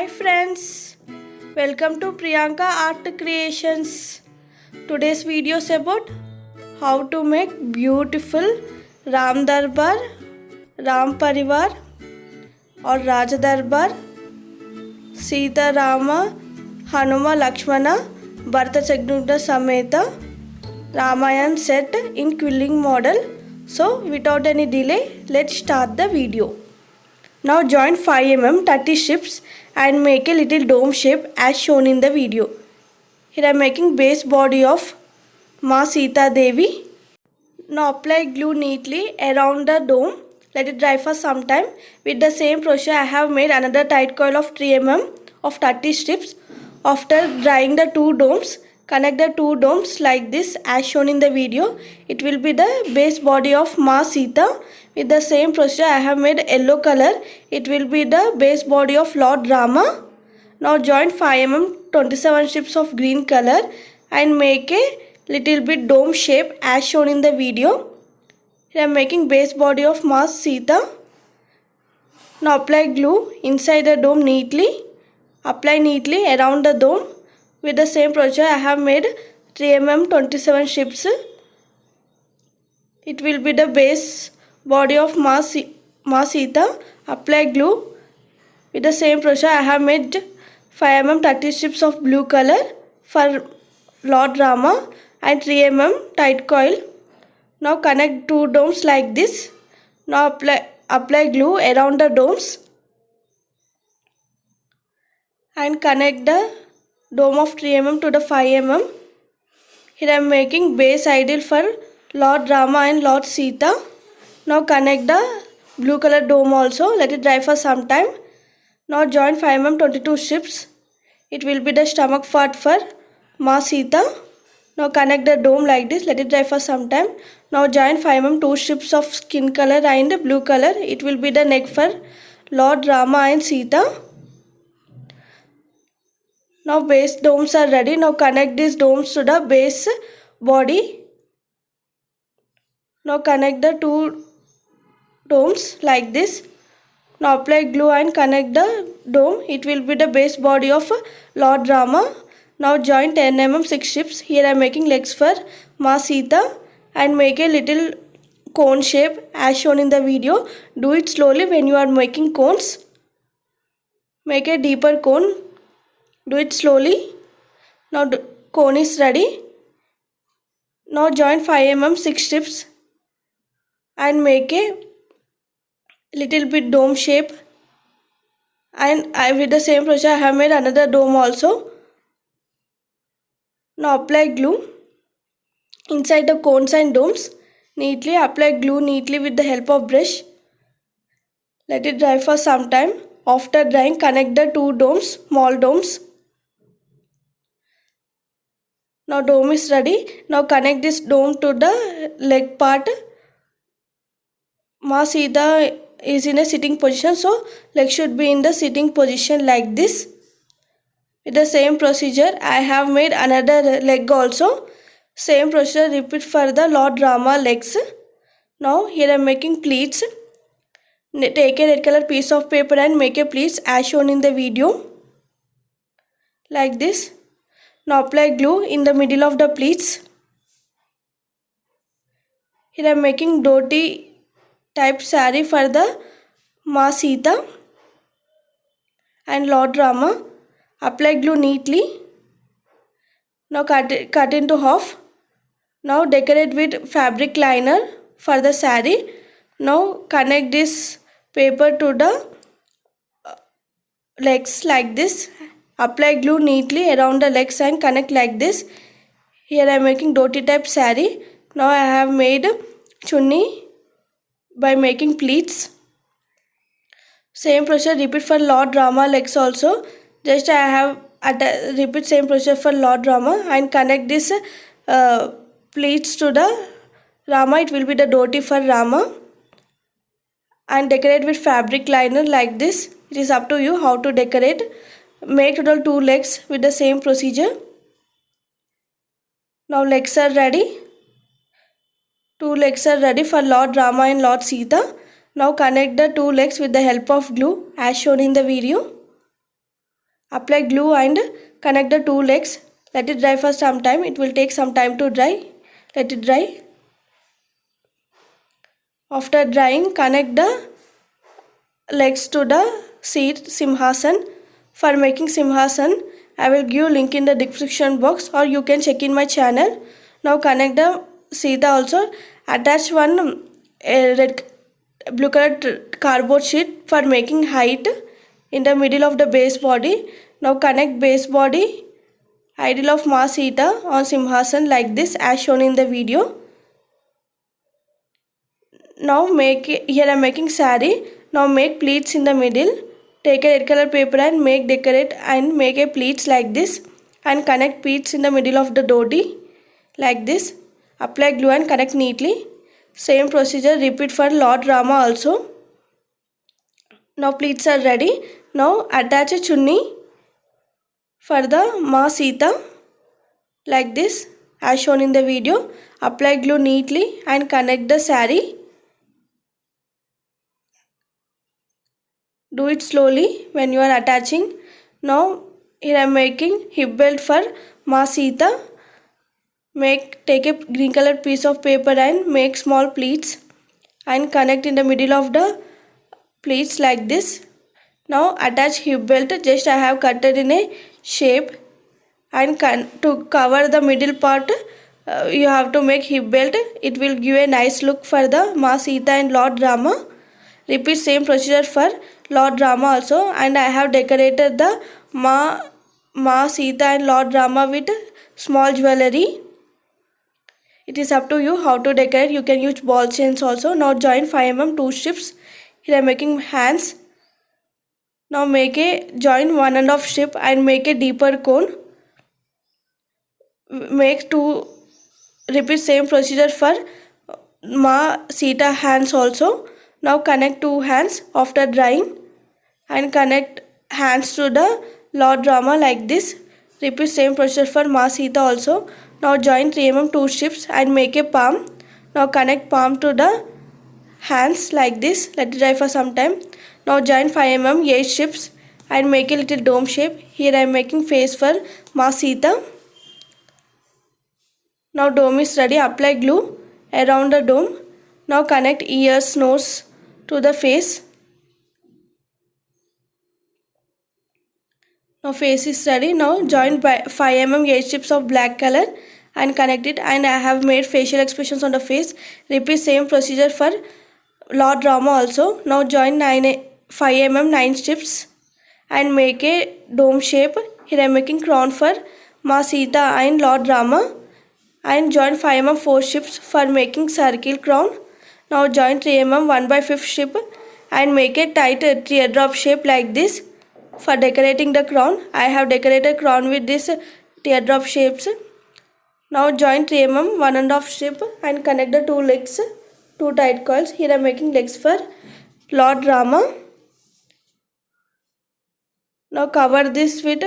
Hi friends, welcome to Priyanka Art Creations. Today's video is about how to make beautiful Ram Darbar, Ram Parivar or Raja Darbar, Sita Rama, Hanuma Lakshmana, Bharata Shatrugna Sameta, Ramayan set in quilling model. So without any delay, let's start the video. Now join 5 mm 30 strips and make a little dome shape as shown in the video. Here I am making base body of Ma Sita Devi. Now apply glue neatly around the dome. Let it dry for some time. With the same procedure I have made another tight coil of 3 mm of 30 strips. After drying the two domes, connect the two domes like this as shown in the video. It will be the base body of Ma Sita. With the same procedure I have made yellow color. It will be the base body of Lord Rama. Now join 5 mm 27 strips of green color and make a little bit dome shape as shown in the video. Here I am making base body of Ma Sita. Now apply glue inside the dome neatly. Apply neatly around the dome. With the same procedure I have made 3 mm 27 strips. It will be the base body of Ma Sita. Apply glue. With the same procedure I have made 5 mm 30 strips of blue color for Lord Rama and 3 mm tight coil. Now connect two domes like this. Now apply glue around the domes and connect the dome of 3 mm to the 5 mm. Here I am making base idol for Lord Rama and Lord Sita. Now connect the blue color dome also. Let it dry for some time. Now join 5 mm 22 strips. It will be the stomach part for Ma Sita. Now connect the dome like this. Let it dry for some time. Now join 5 mm 2 strips of skin color and blue color. It will be the neck for Lord Rama and Sita. Now base domes are ready. Now connect these domes to the base body. Now connect the two domes like this. Now apply glue and connect the dome. It will be the base body of Lord Rama. Now join 10 mm 6 strips. Here I am making legs for Ma Sita and make a little cone shape as shown in the video. Do it slowly when you are making cones. Make a deeper cone. Do it slowly. Now the cone is ready. Now join 5 mm 6 strips and make a little bit dome shape, and with the same procedure I have made another dome also. Now apply glue inside the cones and domes neatly. Apply glue neatly with the help of brush. Let it dry for some time. After drying, connect the two domes, small domes. Now dome is ready. Now connect this dome to the leg part. Ma Sita is in a sitting position, so leg should be in the sitting position like this. With the same procedure I have made another leg also. Same procedure repeat for the Lord Rama legs. Now here I am making pleats. Take a red color piece of paper and make a pleats as shown in the video like this. Now apply glue in the middle of the pleats. Here I am making dhoti type saree for the Ma Sita and Lord Rama. Apply glue neatly. Now cut into half. Now decorate with fabric liner for the saree. Now connect this paper to the legs like this. Apply glue neatly around the legs and connect like this. Here I am making dhoti type saree. Now I have made chunni by making pleats. Same procedure repeat for Lord Rama legs also. Just I have repeat same procedure for Lord Rama and connect this pleats to the Rama. It will be the dhoti for Rama and decorate with fabric liner like this. It is up to you how to decorate. Make total 2 legs with the same procedure. Now legs are ready. 2 legs are ready for Lord Rama and Lord Sita. Now connect the 2 legs with the help of glue as shown in the video. Apply glue and connect the two legs. Let it dry for some time. It will take some time to dry. Let it dry. After drying, connect the legs to the seat Simhasan. For making Simhasan, I will give link in the description box, or you can check in my channel. Now connect the Sita also. Attach one red blue colored cardboard sheet for making height in the middle of the base body. Now connect base body idol of Ma Sita on Simhasan like this as shown in the video. Now here I am making sari. Now make pleats in the middle. Take a red color paper and decorate and make a pleats like this, and connect pleats in the middle of the dhoti like this. Apply glue and connect neatly. Same procedure repeat for Lord Rama also. Now pleats are ready. Now attach a chunni for the Ma Sita like this as shown in the video. Apply glue neatly and connect the sari. Do it slowly when you are attaching. Now here I am making hip belt for Ma Sita. Take a green colored piece of paper and make small pleats and connect in the middle of the pleats like this. Now attach hip belt. Just I have cut it in a shape, and to cover the middle part you have to make hip belt. It will give a nice look for the Ma Sita and Lord Rama. Repeat same procedure for Lord Rama also, and I have decorated the Ma Sita and Lord Rama with small jewelry. It is up to you how to decorate. You can use ball chains also. Now join 5 mm 2 strips. Here I am making hands. Now join 1.5 strip and make a deeper cone. Repeat same procedure for Ma Sita hands also. Now connect 2 hands after drying and connect hands to the Lord Rama like this. Repeat same procedure for Ma Sita also. Now join 3 mm 2 strips and make a palm. Now connect palm to the hands like this. Let it dry for some time. Now join 5 mm 8 strips and make a little dome shape. Here I am making face for Ma Sita. Now dome is ready. Apply glue around the dome. Now connect ears, nose to the face. Now face is ready. Now join 5 mm 8 strips of black color and connect it, and I have made facial expressions on the face. Repeat same procedure for Lord Rama also. Now join 5 mm 9 strips and make a dome shape. Here I am making crown for Ma Sita and Lord Rama, and join 5 mm 4 strips for making circle crown. Now join 3 mm 1/5 strip and make a tight teardrop shape like this for decorating the crown. I have decorated crown with this teardrop shapes. Now join 3 mm 1.5 strip and connect the 2 legs, 2 tight coils. Here I am making legs for Lord Rama. Now cover this with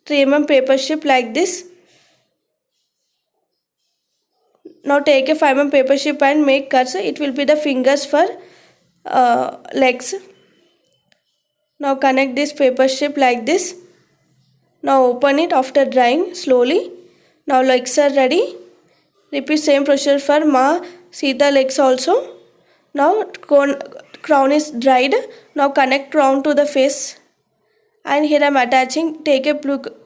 3 mm paper strip like this. Now take a 5 mm paper strip and make cuts. It will be the fingers for legs. Now connect this paper strip like this. Now open it after drying slowly. Now legs are ready. Repeat same procedure for Ma Sita legs also. Now crown is dried. Now connect crown to the face. And here I am attaching. Take a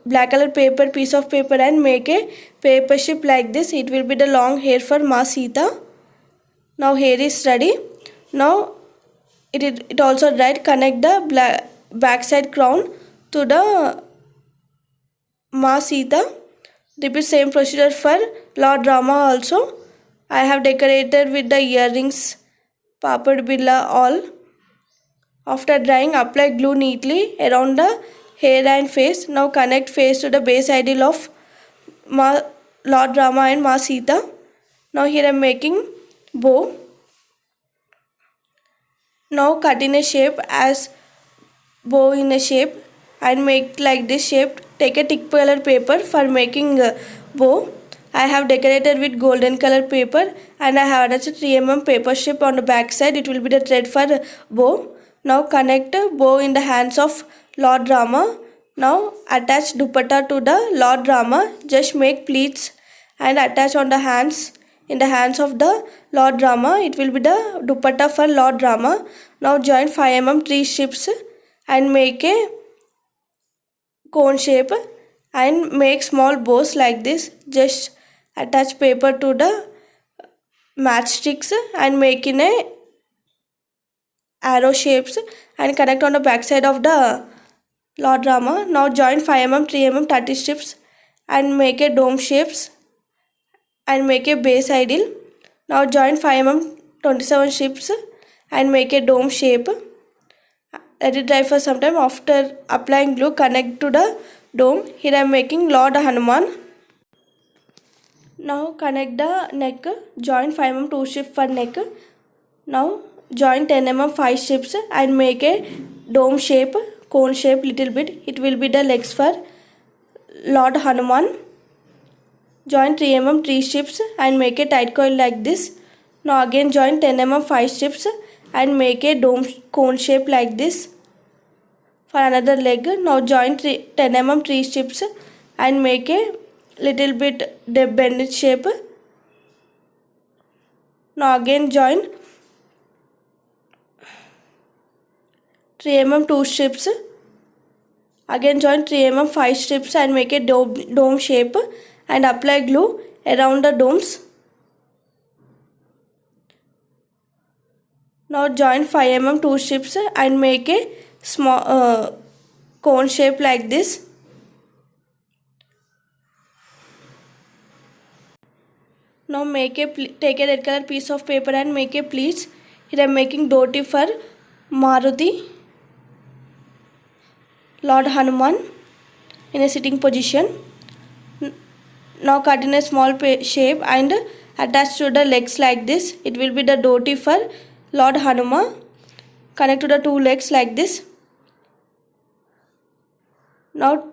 black color piece of paper and make a paper strip like this. It will be the long hair for Ma Sita. Now hair is ready. Now it also dried. Connect the back side crown to the Ma Sita. Repeat same procedure for Lord Rama also. I have decorated with the earrings, papad billa all. After drying, apply glue neatly around the hair and face. Now connect face to the base idol of Lord Rama and Ma Sita. Now here I am making bow. Now cut in a shape as bow in a shape and make like this shape. Take a thick color paper for making bow. I have decorated with golden color paper, and I have attached 3 mm paper strip on the back side. It will be the thread for bow. Now connect bow in the hands of Lord Rama. Now attach dupatta to the Lord Rama. Just make pleats and attach on the hands. In the hands of the Lord Rama, it will be the dupatta for Lord Rama. Now join 5 mm 3 strips and make a cone shape and make small bows like this. Just attach paper to the matchsticks and make in a arrow shapes and connect on the back side of the Lord Rama. Now join 5 mm 3 mm 30 strips and make a dome shapes and make a base idle. Now join 5 mm 27 strips and make a dome shape. Let it dry for some time. After applying glue, connect to the dome. Here I am making Lord Hanuman. Now connect the neck. Join 5 mm 2 strips for neck. Now join 10 mm 5 strips and make a dome shape, cone shape little bit. It will be the legs for Lord Hanuman. Join 3 mm 3 strips and make a tight coil like this. Now again join 10 mm 5 strips and make a dome cone shape like this for another leg. Now join 10 mm 3 strips and make a little bit bended shape. Now again join 3 mm 2 strips. Again join 3 mm 5 strips and make a dome shape and apply glue around the domes. Now join 5 mm 2 strips and make a small cone shape like this. Now take a red color piece of paper and make a pleats. Here I am making dhoti for Maruti, Lord Hanuman in a sitting position. Now cut in a small shape and attach to the legs like this. It will be the dhoti for Lord Hanuman. Connect to the two legs like this. Now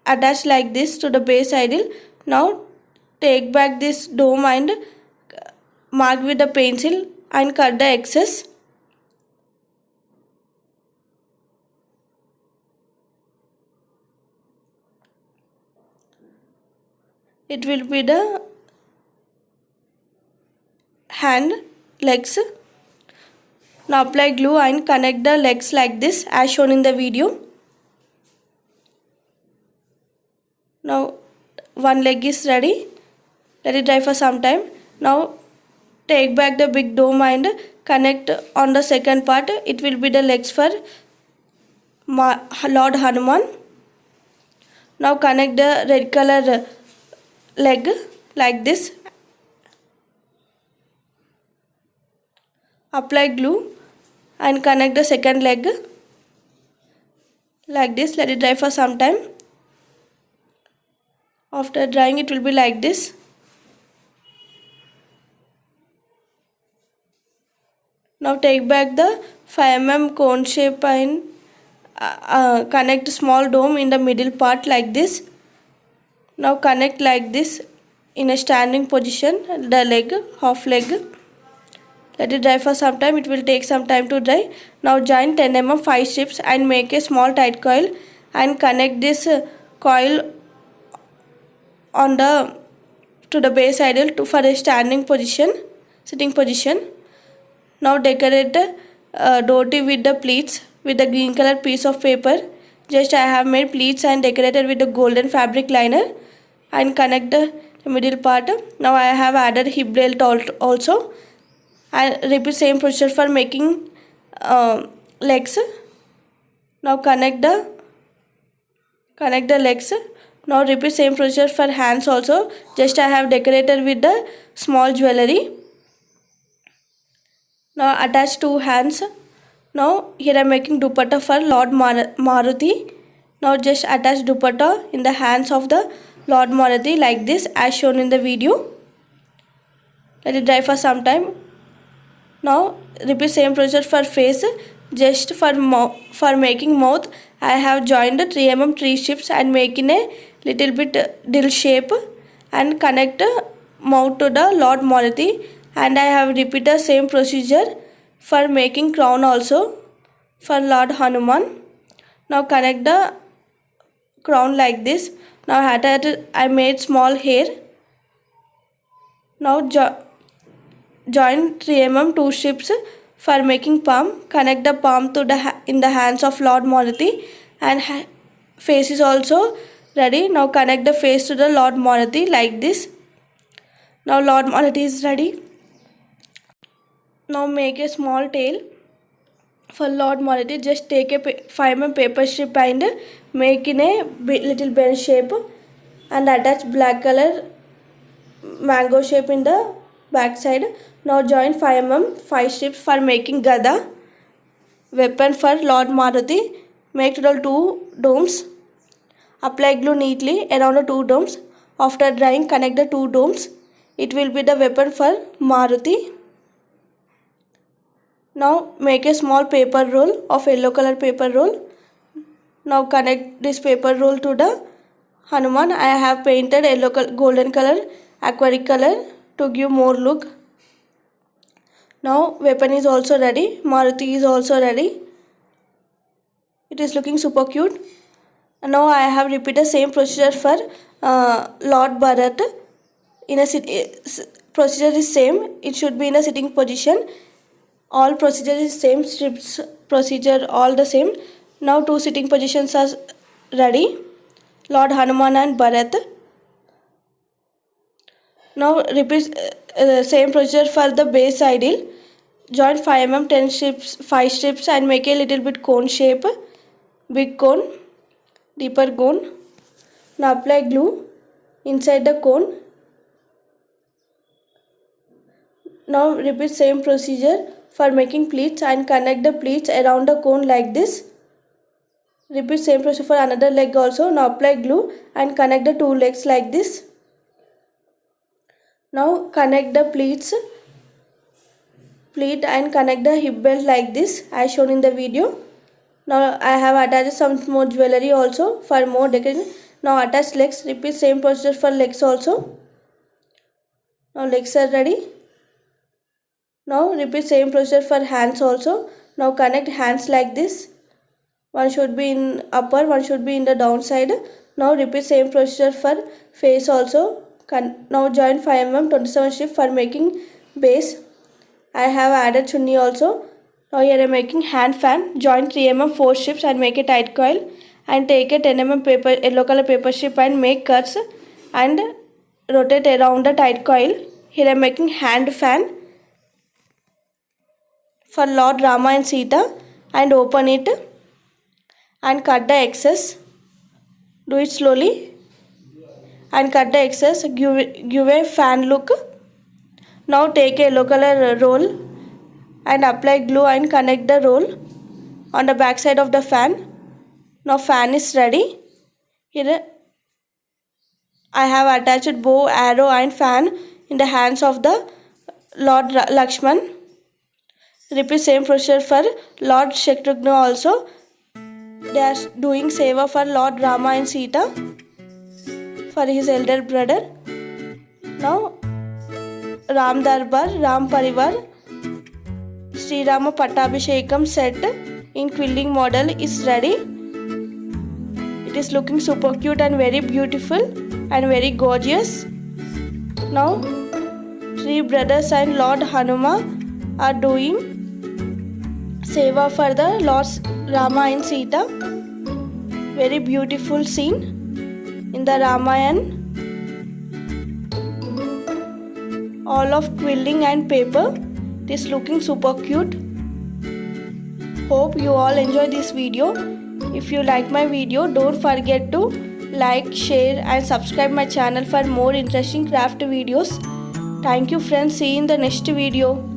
attach like this to the base idle. Now take back this dome and mark with the pencil and cut the excess. It will be the hand legs. Now apply glue and connect the legs like this as shown in the video. Now one leg is ready. Let it dry for some time. Now take back the big dome and connect on the second part. It will be the legs for Lord Hanuman. Now connect the red color leg like this. Apply glue and connect the second leg like this. Let it dry for some time. After drying, it will be like this. Now take back the 5 mm cone shape and connect small dome in the middle part like this. Now connect like this in a standing position the leg, half leg. Let it dry for some time. It will take some time to dry. Now join 10 mm 5 strips and make a small tight coil and connect this coil on to the base idle for a standing position, sitting position. Now decorate the dhoti with the pleats with the green color piece of paper. Just I have made pleats and decorated with the golden fabric liner and connect the middle part. Now I have added hip belt also and repeat same procedure for making legs. Now connect the legs. Now repeat same procedure for hands also. Just I have decorated with the small jewelry. Now attach two hands. Now here I am making dupatta for Lord Maruti. Now just attach dupatta in the hands of the Lord Maruti like this as shown in the video. Let it dry for some time. Now repeat same procedure for face. Just for making mouth, I have joined 3 mm 3 strips and making a little bit dill shape and connect mouth to the Lord Maruti. And I have repeated the same procedure for making crown also for Lord Hanuman. Now connect the crown like this. Now I made small hair. Now join 3 mm 2 strips for making palm. Connect the palm to in the hands of Lord Maruti, and face is also ready. Now connect the face to the Lord Maruti like this. Now Lord Maruti is ready. Now make a small tail for Lord Maruti. Just take a 5 mm paper strip and make in a little bell shape and attach black color mango shape in the back side. Now join 5 mm 5 strips for making Gada, weapon for Lord Maruti. Make total 2 domes. Apply glue neatly around the 2 domes. After drying, connect the 2 domes. It will be the weapon for Maruti. Now make a small paper roll of yellow color paper roll. Now connect this paper roll to the Hanuman. I have painted yellow golden color aquatic color to give more look. Now weapon is also ready. Maruti is also ready. It is looking super cute. And now I have repeated same procedure for Lord Bharat. In a procedure is same. It should be in a sitting position. All procedure is same, strips procedure all the same. Now 2 sitting positions are ready. Lord Hanuman and Bharat. Now repeat same procedure for the base idol. Join 5 mm 10 strips 5 strips and make a little bit cone shape. Big cone, deeper cone. Now apply glue inside the cone. Now repeat same procedure for making pleats and connect the pleats around the cone like this. Repeat same procedure for another leg also. Now apply glue and connect the 2 legs like this. Now connect the pleat and connect the hip belt like this as shown in the video. Now I have attached some more jewelry also for more decoration. Now attach legs. Repeat same procedure for legs also. Now legs are ready. Now repeat same procedure for hands also. Now connect hands like this. One should be in upper, one should be in the down side. Now repeat same procedure for face also. Now join 5 mm 27 strip for making base. I have added chunni also. Now here I am making hand fan. Join 3 mm 4 strips and make a tight coil. And take a 10 mm paper, yellow color paper strip and make cuts and rotate around the tight coil. Here I am making hand fan for Lord Rama and Sita, and open it and cut the excess. Do it slowly and cut the excess. Give a fan look. Now take a yellow color roll and apply glue and connect the roll on the back side of the fan. Now fan is ready. Here I have attached bow, arrow and fan in the hands of the Lord Lakshman. Repeat same procedure for Lord Shatrugna also. They are doing seva for Lord Rama and Sita for his elder brother. Now Ram Darbar, Ram Parivar, Sri Rama Pattabhishekam set in quilting model is ready. It is looking super cute and very beautiful and very gorgeous. Now 3 brothers and Lord Hanuma are doing seva for the Lords Rama and Sita. Very beautiful scene in the Ramayana. All of quilting and paper. It is looking super cute. Hope you all enjoy this video. If you like my video, don't forget to like, share and subscribe my channel for more interesting craft videos. Thank you friends. See you in the next video.